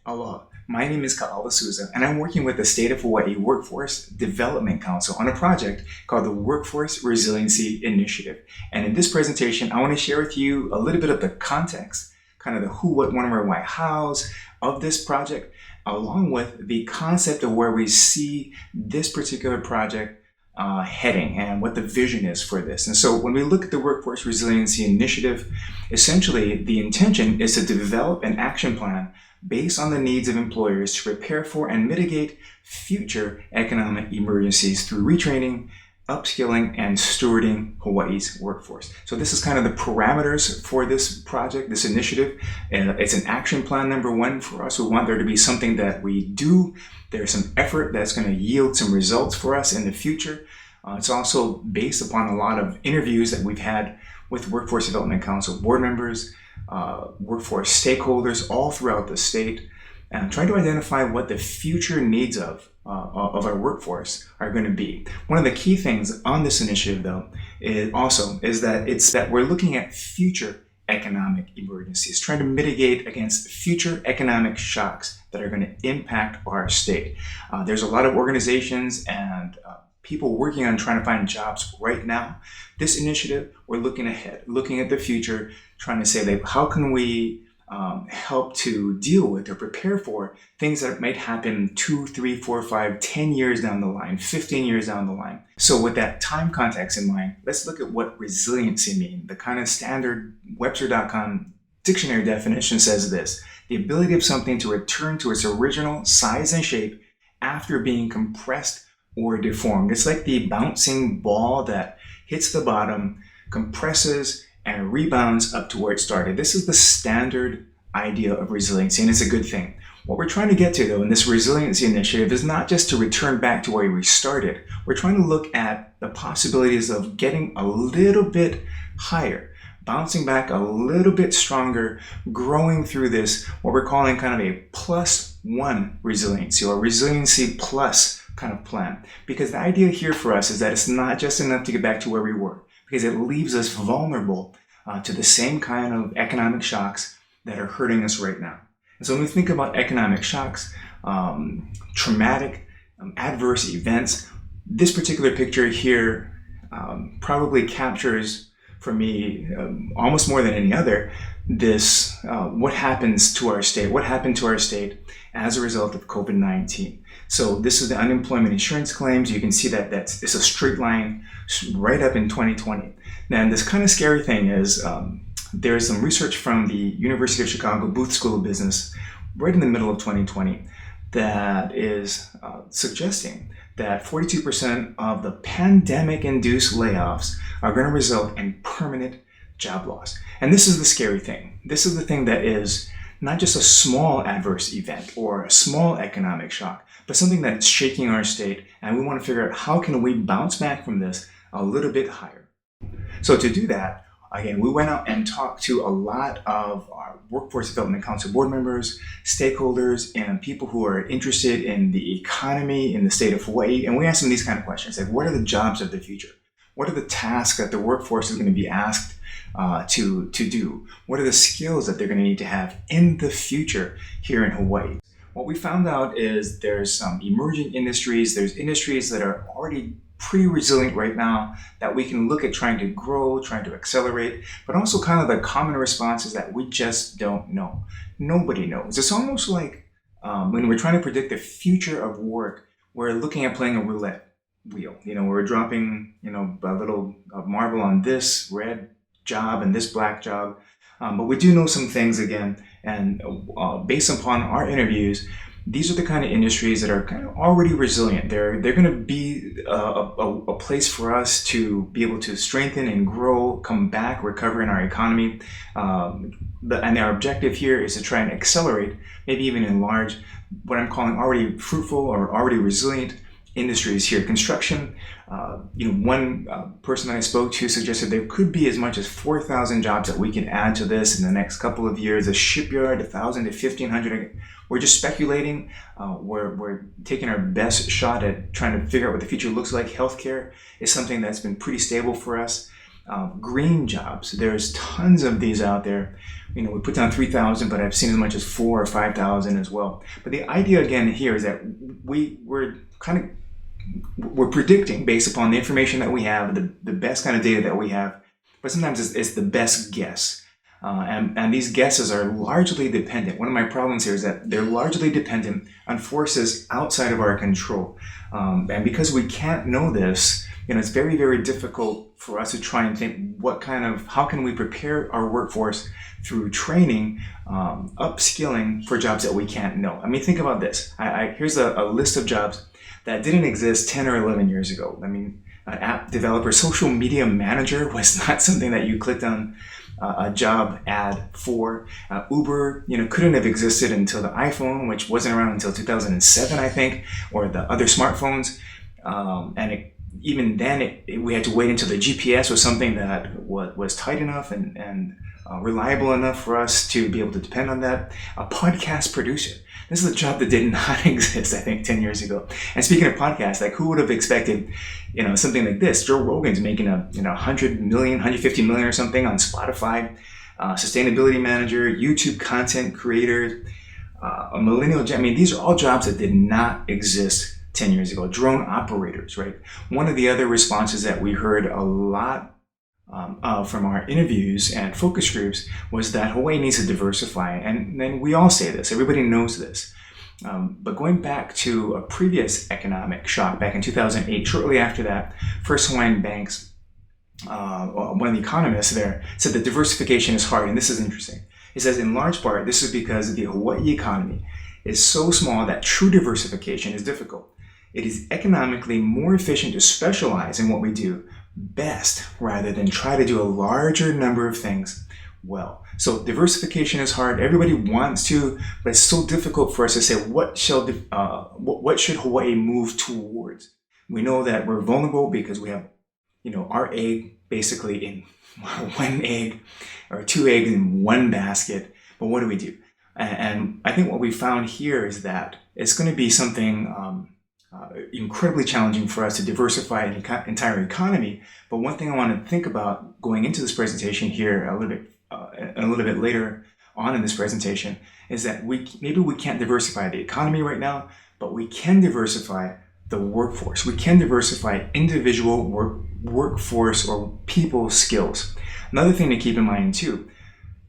Aloha, my name is Ka'ala Souza, and I'm working with the State of Hawaii Workforce Development Council on a project called the Workforce Resiliency Initiative. And in this presentation, I want to share with you a little bit of the context, kind of the who, what, when, where, why, hows of this project, along with the concept of where we see this particular project heading and what the vision is for this. And so when we look at the Workforce Resiliency Initiative, essentially the intention is to develop an action plan based on the needs of employers to prepare for and mitigate future economic emergencies through retraining, upskilling, and stewarding Hawaii's workforce. So this is kind of the parameters for this project, this initiative. It's an action plan number one for us. We want there to be something that we do. There's some effort that's going to yield some results for us in the future. It's also based upon a lot of interviews that we've had with Workforce Development Council board members, workforce stakeholders all throughout the state, and trying to identify what the future needs of our workforce are going to be. One of the key things on this initiative, though, is that we're looking at future economic emergencies, trying to mitigate against future economic shocks that are going to impact our state. There's a lot of organizations and people working on trying to find jobs right now. This initiative, we're looking ahead, looking at the future, trying to say that how can we help to deal with or prepare for things that might happen 2, 3, 4, 5, 10 years down the line, 15 years down the line. So with that time context in mind, let's look at what resiliency means. The kind of standard Webster.com dictionary definition says this: the ability of something to return to its original size and shape after being compressed or deformed. It's like the bouncing ball that hits the bottom, compresses, and rebounds up to where it started. This is the standard idea of resiliency, and it's a good thing. What we're trying to get to, though, in this resiliency initiative is not just to return back to where we started. We're trying to look at the possibilities of getting a little bit higher, bouncing back a little bit stronger, growing through this, what we're calling kind of a +1 resiliency or resiliency plus kind of plan. Because the idea here for us is that it's not just enough to get back to where we were, because it leaves us vulnerable to the same kind of economic shocks that are hurting us right now. And so when we think about economic shocks, traumatic, adverse events, this particular picture here probably captures for me almost more than any other this what happens to our state, what happened to our state as a result of COVID-19. So this is the unemployment insurance claims. You can see that it's a straight line right up in 2020. And this kind of scary thing is there's some research from the University of Chicago Booth School of Business right in the middle of 2020 that is suggesting that 42% of the pandemic-induced layoffs are going to result in permanent job loss. And this is the scary thing. This is the thing that is not just a small adverse event or a small economic shock, but something that is shaking our state, and we want to figure out how can we bounce back from this a little bit higher. So to do that, again, we went out and talked to a lot of our Workforce Development Council board members, stakeholders, and people who are interested in the economy in the state of Hawaii. And we asked them these kind of questions, like what are the jobs of the future? What are the tasks that the workforce is going to be asked to do? What are the skills that they're going to need to have in the future here in Hawaii? What we found out is there's some emerging industries, there's industries that are already pretty resilient right now that we can look at trying to grow, trying to accelerate, but also kind of the common response is that we just don't know. Nobody knows. It's almost like when we're trying to predict the future of work, we're looking at playing a roulette wheel. We're dropping, a little marble on this red job and this black job. But we do know some things again, and based upon our interviews, these are the kind of industries that are kind of already resilient. They're going to be a place for us to be able to strengthen and grow, come back, recover in our economy. And our objective here is to try and accelerate, maybe even enlarge what I'm calling already fruitful or already resilient industries here. Construction, one person I spoke to suggested there could be as much as 4,000 jobs that we can add to this in the next couple of years. A shipyard, 1,000 to 1,500. We're just speculating. We're taking our best shot at trying to figure out what the future looks like. Healthcare is something that's been pretty stable for us. green jobs. There's tons of these out there. We put down 3,000, but I've seen as much as 4 or 5,000 as well. But the idea again here is that we're predicting based upon the information that we have, the best kind of data that we have, but sometimes it's the best guess. And these guesses are largely dependent. One of my problems here is that they're largely dependent on forces outside of our control. And because we can't know this, it's very, very difficult for us to try and think how can we prepare our workforce through training, upskilling for jobs that we can't know. I mean, think about this. Here's a list of jobs that didn't exist 10 or 11 years ago. I mean, an app developer, social media manager was not something that you clicked on a job ad for. Uber, couldn't have existed until the iPhone, which wasn't around until 2007, I think, or the other smartphones. Even then, we had to wait until the GPS was something that was tight enough and reliable enough for us to be able to depend on that. A podcast producer. This is a job that did not exist, I think, 10 years ago. And speaking of podcasts, like who would have expected, something like this? Joe Rogan's making a 100 million, 150 million or something on Spotify. Sustainability manager, YouTube content creator, a millennial. I mean, these are all jobs that did not exist 10 years ago. Drone operators, right? One of the other responses that we heard a lot from our interviews and focus groups was that Hawaii needs to diversify. And then we all say this, everybody knows this. But going back to a previous economic shock back in 2008, shortly after that, First Hawaiian Bank's, one of the economists there said that diversification is hard. And this is interesting. He says, in large part, this is because the Hawaii economy is so small that true diversification is difficult. It is economically more efficient to specialize in what we do best rather than try to do a larger number of things well. So diversification is hard. Everybody wants to, but it's so difficult for us to say what should Hawaii move towards. We know that we're vulnerable because we have, our egg basically in one egg or two eggs in one basket. But what do we do? And I think what we found here is that it's going to be something incredibly challenging for us to diversify an entire economy. But one thing I want to think about going into this presentation here a little bit later on in this presentation is that maybe we can't diversify the economy right now, but we can diversify the workforce. We can diversify individual workforce or people skills. Another thing to keep in mind too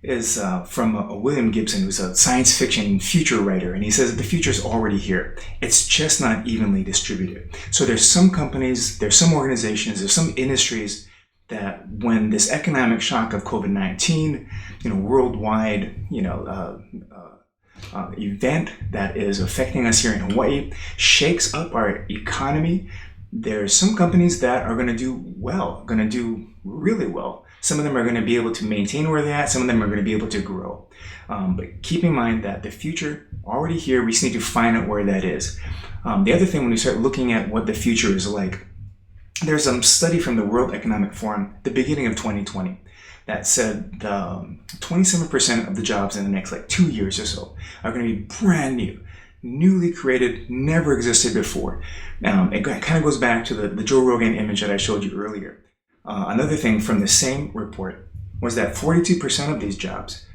is from William Gibson, who's a science fiction future writer, and he says that the future is already here. It's just not evenly distributed. So there's some companies, there's some organizations, there's some industries that when this economic shock of COVID-19, worldwide, event that is affecting us here in Hawaii shakes up our economy, there's some companies that are going to do well, going to do really well. Some of them are going to be able to maintain where they're at. Some of them are going to be able to grow. But keep in mind that the future already here. We just need to find out where that is. The other thing, when we start looking at what the future is like, there's some study from the World Economic Forum at the beginning of 2020 that said 27% of the jobs in the next 2 years or so are going to be brand new, newly created, never existed before. It kind of goes back to the Joe Rogan image that I showed you earlier. Another thing from the same report was that 42% of these jobs,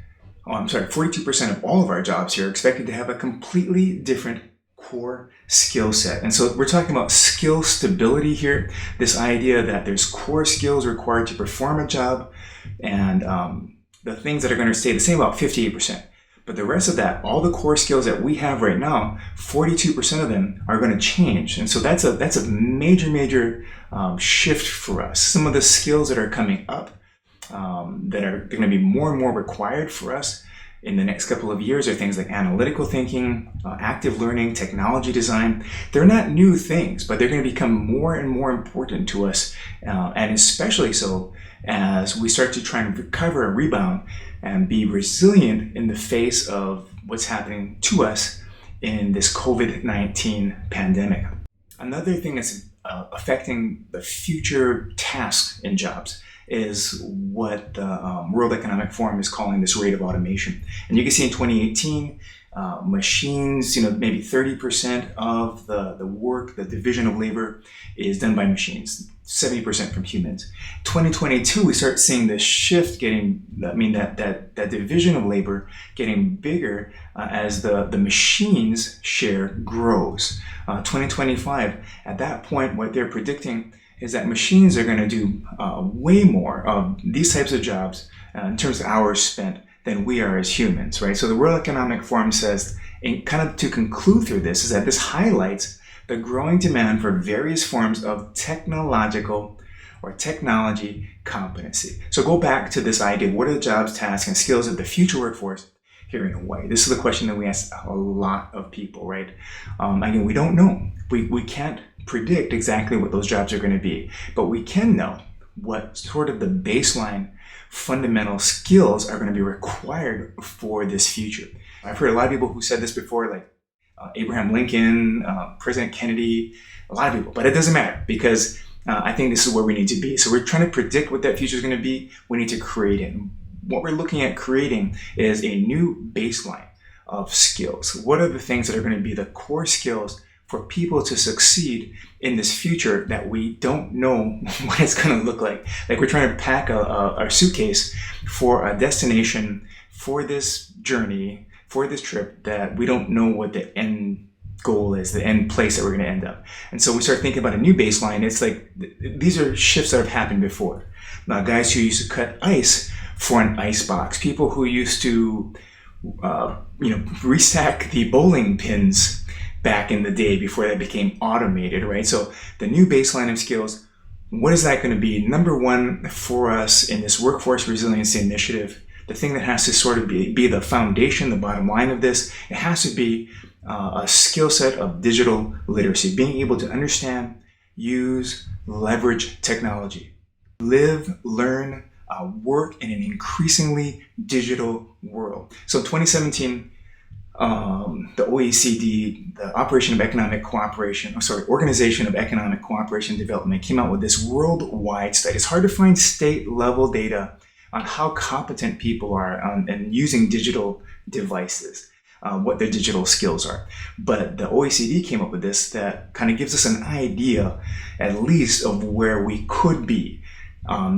42% of all of our jobs here are expected to have a completely different core skill set. And so we're talking about skill stability here, this idea that there's core skills required to perform a job, and the things that are going to stay the same, about 58%. But the rest of that, all the core skills that we have right now, 42% of them are going to change. And so that's a major shift for us. Some of the skills that are coming up that are going to be more and more required for us in the next couple of years are things like analytical thinking, active learning, technology design. They're not new things, but they're going to become more and more important to us, and especially so as we start to try and recover and rebound and be resilient in the face of what's happening to us in this COVID-19 pandemic. Another thing that's affecting the future tasks in jobs is what the World Economic Forum is calling this rate of automation. And you can see in 2018, Machines, maybe 30% of the work, the division of labor is done by machines, 70% from humans. 2022, we start seeing the shift that division of labor getting bigger as the machines share grows. 2025, at that point, what they're predicting is that machines are going to do way more of these types of jobs in terms of hours spent than we are as humans, right? So the World Economic Forum says, and kind of to conclude through this, is that this highlights the growing demand for various forms of technological or technology competency. So go back to this idea, what are the jobs, tasks, and skills of the future workforce here in Hawaii? This is the question that we ask a lot of people, right? Again, we don't know. We can't predict exactly what those jobs are going to be, but we can know what sort of the baseline fundamental skills are going to be required for this future. I've heard a lot of people who said this before, like Abraham Lincoln, President Kennedy, a lot of people, but it doesn't matter because I think this is where we need to be. So we're trying to predict what that future is going to be. We need to create it. What we're looking at creating is a new baseline of skills. What are the things that are going to be the core skills for people to succeed in this future that we don't know what it's going to look like? Like we're trying to pack a suitcase for a destination, for this journey, for this trip that we don't know what the end goal is, the end place that we're going to end up. And so we start thinking about a new baseline. It's like these are shifts that have happened before. Now, guys who used to cut ice for an ice box, people who used to restack the bowling pins back in the day before that became automated, right? So the new baseline of skills, what is that going to be? Number one for us in this workforce resiliency initiative, the thing that has to sort of be the foundation, the bottom line of this, it has to be a skill set of digital literacy, being able to understand, use, leverage technology, live, learn, work in an increasingly digital world. So in 2017, the OECD, the Organization of Economic Cooperation and Development, came out with this worldwide study. It's hard to find state-level data on how competent people are in using digital devices, what their digital skills are. But the OECD came up with this that kind of gives us an idea, at least, of where we could be.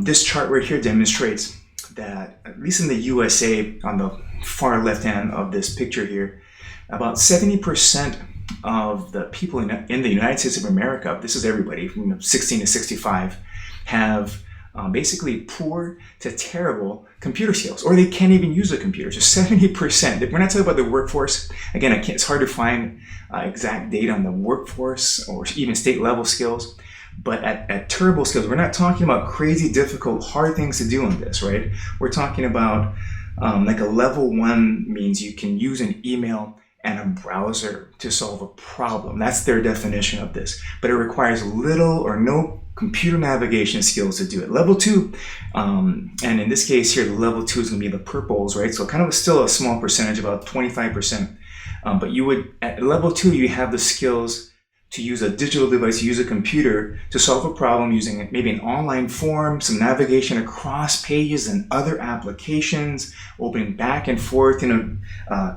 This chart right here demonstrates that, at least in the USA, on the far left hand of this picture here, about 70% of the people in the United States of America, this is everybody from 16 to 65, have basically poor to terrible computer skills, or they can't even use a computer. So 70%. We're not talking about the workforce. Again, it's hard to find exact data on the workforce or even state level skills. But at terrible skills, we're not talking about crazy, difficult, hard things to do on this, right? We're talking about like a level 1 means you can use an email and a browser to solve a problem. That's their definition of this. But it requires little or no computer navigation skills to do it. Level 2, and in this case here, level 2 is going to be the purples, right? So kind of still a small percentage, about 25%. But you would, at level 2, you have the skills to use a digital device, use a computer to solve a problem using maybe an online form, some navigation across pages and other applications, opening back and forth,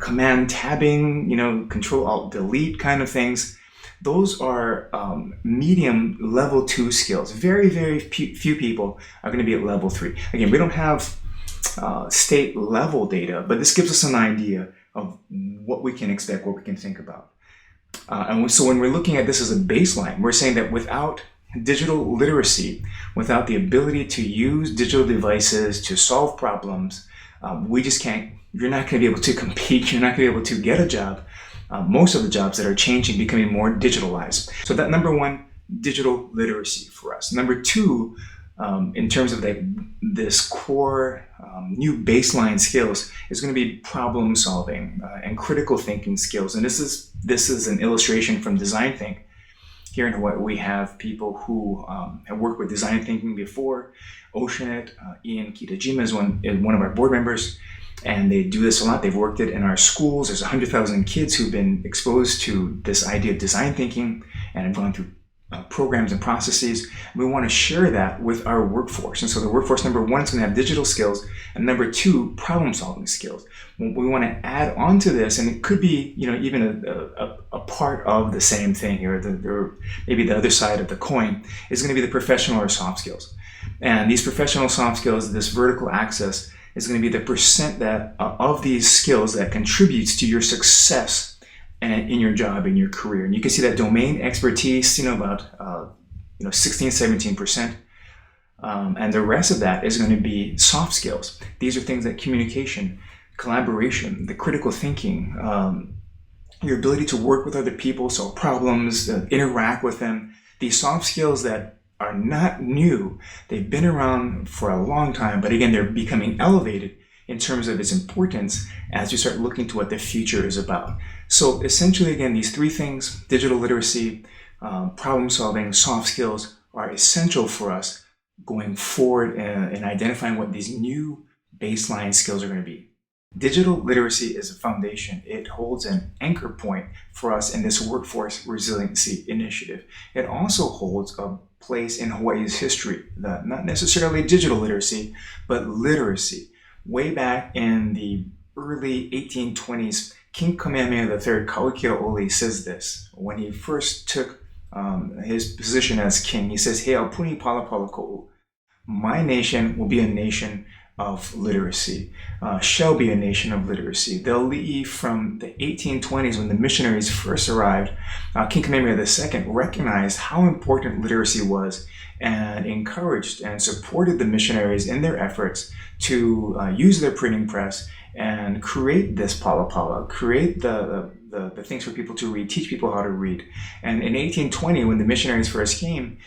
command tabbing, control alt delete kind of things. Those are medium level 2 skills. Very, very few people are going to be at level 3. Again, we don't have state level data, but this gives us an idea of what we can expect, what we can think about. And so when we're looking at this as a baseline, we're saying that without digital literacy, without the ability to use digital devices to solve problems, we just can't, you're not going to be able to compete, you're not going to be able to get a job. Most of the jobs that are changing, becoming more digitalized. So that number 1, digital literacy for us. Number 2, in terms of this core new baseline skills, is going to be problem solving and critical thinking skills. And this is an illustration from Design Think. Here in Hawaii, we have people who have worked with design thinking before. Oceanit, Ian Kitajima is one of our board members, and they do this a lot. They've worked it in our schools. There's 100,000 kids who've been exposed to this idea of design thinking and have gone through programs and processes. We want to share that with our workforce. And so the workforce, number one, is going to have digital skills, and number two, problem solving skills. We want to add on to this, and it could be, even a part of the same thing, or maybe the other side of the coin is going to be the professional or soft skills. And these professional soft skills, this vertical axis, is going to be the percent that of these skills that contributes to your success and in your job, in your career. And you can see that domain expertise, about 16, 17%. And the rest of that is going to be soft skills. These are things like communication, collaboration, the critical thinking, your ability to work with other people, solve problems, interact with them. These soft skills that are not new. They've been around for a long time, but again, they're becoming elevated in terms of its importance as you start looking to what the future is about. So essentially, again, these three things, digital literacy, problem solving, soft skills, are essential for us going forward in identifying what these new baseline skills are going to be. Digital literacy is a foundation. It holds an anchor point for us in this workforce resiliency initiative. It also holds a place in Hawaii's history, not necessarily digital literacy, but literacy. Way back in the early 1820s, King Kamehameha III, Kauikeaoli, says this. When he first took his position as king, he says, "He au puni palapala ko'u." My nation will be a nation of literacy, shall be a nation of literacy. The Ali'i from the 1820s, when the missionaries first arrived, King Kamehameha II recognized how important literacy was and encouraged and supported the missionaries in their efforts to use their printing press and create this palapala, create the things for people to read, teach people how to read. And in 1820, when the missionaries first came,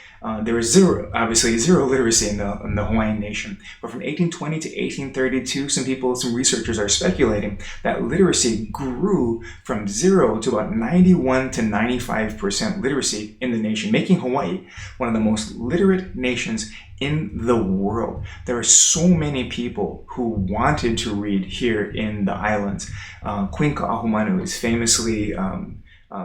there was obviously zero literacy in the Hawaiian nation. But from 1820 to 1832, some researchers are speculating that literacy grew from 0 to about 91 to 95% literacy in the nation, making Hawaii one of the most literate nations in the world. There are so many people who wanted to read here in the islands. Queen Ka'ahumanu is famously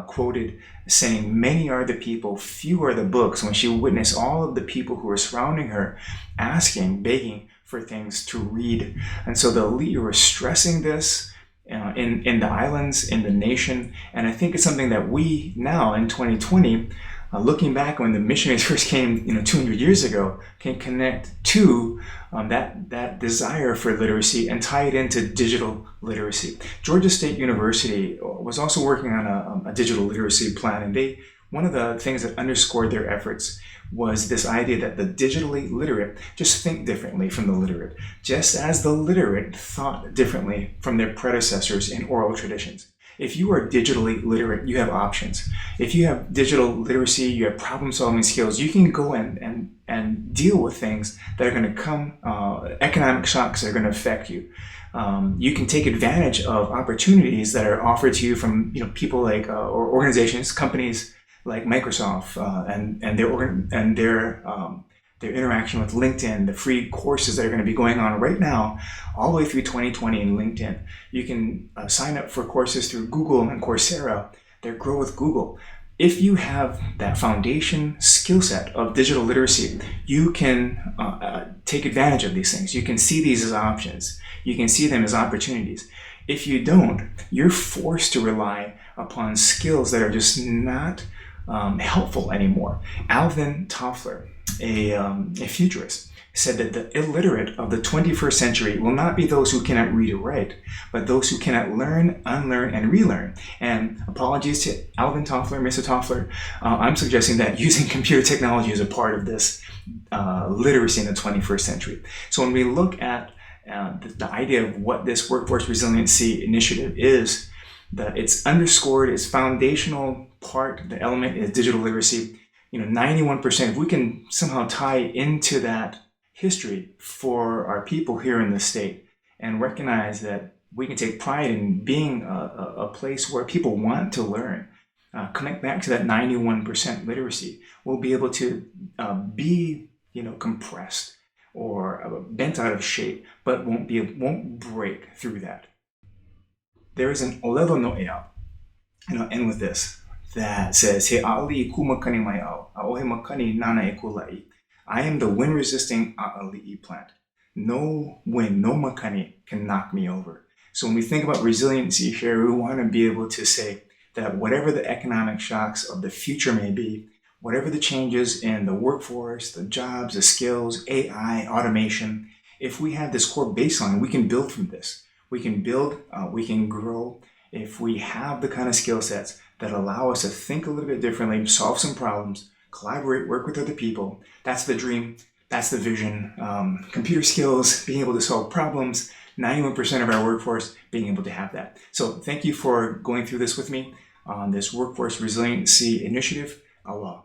quoted saying, "Many are the people, few are the books," when she witnessed all of the people who were surrounding her asking, begging for things to read. And so the elite were stressing this in the islands, in the nation. And I think it's something that we now in 2020, looking back when the missionaries first came, 200 years ago, can connect to that desire for literacy and tie it into digital literacy. Georgia State University was also working on a digital literacy plan, and one of the things that underscored their efforts was this idea that the digitally literate just think differently from the literate, just as the literate thought differently from their predecessors in oral traditions. If you are digitally literate, you have options. If you have digital literacy, you have problem-solving skills, you can go and deal with things that are going to come, economic shocks that are going to affect you. You can take advantage of opportunities that are offered to you from people like or organizations, companies like Microsoft and their interaction with LinkedIn, the free courses that are going to be going on right now, all the way through 2020 in LinkedIn. You can sign up for courses through Google and Coursera. They're Grow with Google. If you have that foundation skill set of digital literacy, you can take advantage of these things. You can see these as options. You can see them as opportunities. If you don't, you're forced to rely upon skills that are just not helpful anymore. Alvin Toffler, a futurist, said that the illiterate of the 21st century will not be those who cannot read or write, but those who cannot learn, unlearn, and relearn. And apologies to Alvin Toffler, Mr. Toffler, I'm suggesting that using computer technology is a part of this literacy in the 21st century. So when we look at the idea of what this workforce resiliency initiative is, that it's underscored, its foundational part, the element is digital literacy. 91%, if we can somehow tie into that history for our people here in the state and recognize that we can take pride in being a place where people want to learn, connect back to that 91% literacy, we'll be able to be compressed or bent out of shape, but won't break through that. There is an olelo no ea, and I'll end with this. that says, He ali ku makani mai au, ao he makani nana e kulai. I am the wind resisting a'ali'i plant. No wind, no makani can knock me over. So when we think about resiliency here, we want to be able to say that whatever the economic shocks of the future may be, whatever the changes in the workforce, the jobs, the skills, AI, automation, if we have this core baseline, we can build from this. We can build, we can grow. If we have the kind of skill sets that allow us to think a little bit differently, solve some problems, collaborate, work with other people, that's the dream, that's the vision. Computer skills, being able to solve problems, 91% of our workforce being able to have that. So thank you for going through this with me on this workforce resiliency initiative. I'll